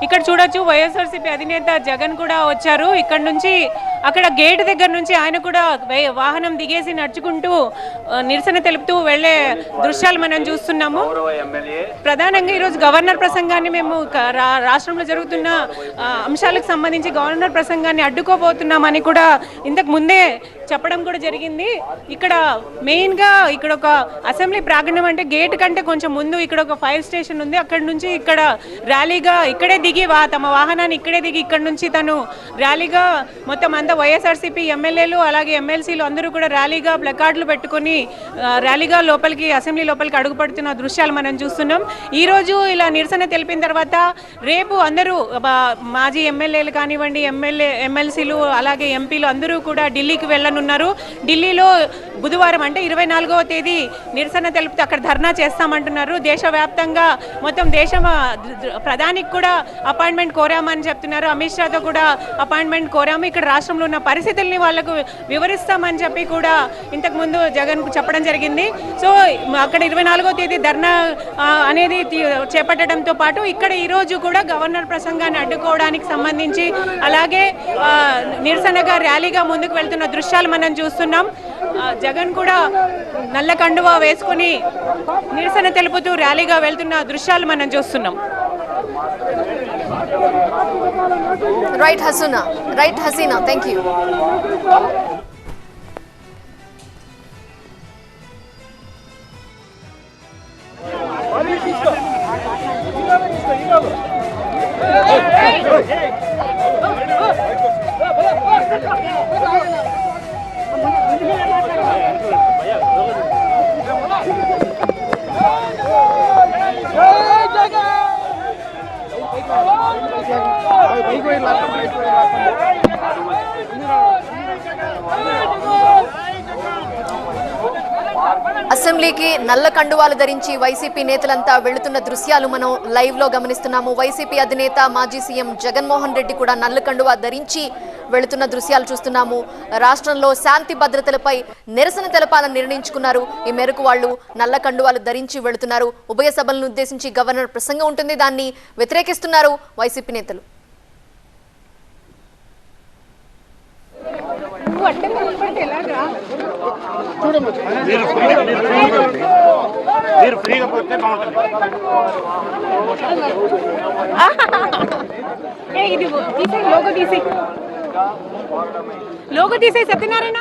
ఇక్కడ చూడొచ్చు వైఎస్ఆర్సీపీ అధినేత జగన్ కూడా వచ్చారు. ఇక్కడ నుంచి అక్కడ గేట్ దగ్గర నుంచి ఆయన కూడా వాహనం దిగేసి నడుచుకుంటూ నిరసన తెలుపుతూ వెళ్లే దృశ్యాలు మనం చూస్తున్నాము. ప్రధానంగా ఈరోజు గవర్నర్ ప్రసంగాన్ని మేము రాష్ట్రంలో జరుగుతున్న అంశాలకు సంబంధించి గవర్నర్ ప్రసంగాన్ని అడ్డుకోబోతున్నామని కూడా ఇంతకు ముందే చెప్పడం కూడా జరిగింది. ఇక్కడ మెయిన్గా ఇక్కడ ఒక అసెంబ్లీ ప్రాంగణం అంటే గేట్ కంటే కొంచెం ముందు ఇక్కడ ఒక ఫైర్ స్టేషన్ ఉంది. అక్కడ నుంచి ఇక్కడ ర్యాలీగా ఇక్కడే దిగి తమ వాహనాన్ని ఇక్కడే దిగి ఇక్కడ నుంచి తను ర్యాలీగా మొత్తం అంతా వైఎస్ఆర్సీపీ ఎమ్మెల్యేలు అలాగే ఎమ్మెల్సీలు అందరూ కూడా ర్యాలీగా ప్లకార్డులు పెట్టుకుని ర్యాలీగా లోపలికి అసెంబ్లీ లోపలికి అడుగుపడుతున్న దృశ్యాలు మనం చూస్తున్నాం. ఈరోజు ఇలా నిరసన తెలిపిన తర్వాత రేపు అందరూ మాజీ ఎమ్మెల్యేలు కానివ్వండి ఎమ్మెల్సీలు అలాగే ఎంపీలు అందరూ కూడా ఢిల్లీకి వెళ్ళనున్నారు. ఢిల్లీలో బుధవారం అంటే 24వ తేదీ నిరసన తెలిపితే అక్కడ ధర్నా చేస్తామంటున్నారు. దేశవ్యాప్తంగా మొత్తం దేశం ప్రధానికి కూడా అపాయింట్మెంట్ కోరామని చెప్తున్నారు. అమిత్ షాతో కూడా అపాయింట్మెంట్ కోరాము. ఇక్కడ రాష్ట్రంలో ఉన్న పరిస్థితుల్ని వాళ్ళకు వివరిస్తామని చెప్పి కూడా ఇంతకుముందు జగన్ చెప్పడం జరిగింది. సో అక్కడ 24వ తేదీ ధర్నా అనేది చేపట్టడంతో పాటు ఇక్కడ ఈరోజు కూడా గవర్నర్ ప్రసంగాన్ని అడ్డుకోవడానికి సంబంధించి అలాగే నిరసనగా ర్యాలీగా ముందుకు వెళ్తున్న దృశ్యాలు మనం చూస్తున్నాం. జగన్ కూడా నల్ల కండువా వేసుకుని నిరసన తెలుపుతూ ర్యాలీగా వెళ్తున్న దృశ్యాలు మనం చూస్తున్నాం. Right Hasina, thank you. అసెంబ్లీకి నల్ల కండువాలు ధరించి వైసీపీ నేతలంతా వెళుతున్న దృశ్యాలు మనం లైవ్ లో గమనిస్తున్నాము. వైసీపీ అధినేత మాజీ సీఎం జగన్మోహన్ రెడ్డి కూడా నల్ల కండువా ధరించి వెళుతున్న దృశ్యాలు చూస్తున్నాము. రాష్ట్రంలో శాంతి భద్రతలపై నిరసన తెలపాలని నిర్ణయించుకున్నారు. ఈ మేరకు వాళ్ళు నల్ల కండువాలు ధరించి వెళుతున్నారు. ఉభయ సభలను ఉద్దేశించి గవర్నర్ ప్రసంగం ఉంటుంది, దాన్ని వ్యతిరేకిస్తున్నారు వైసీపీ నేతలు. లోగో తీసే సత్యనారాయణ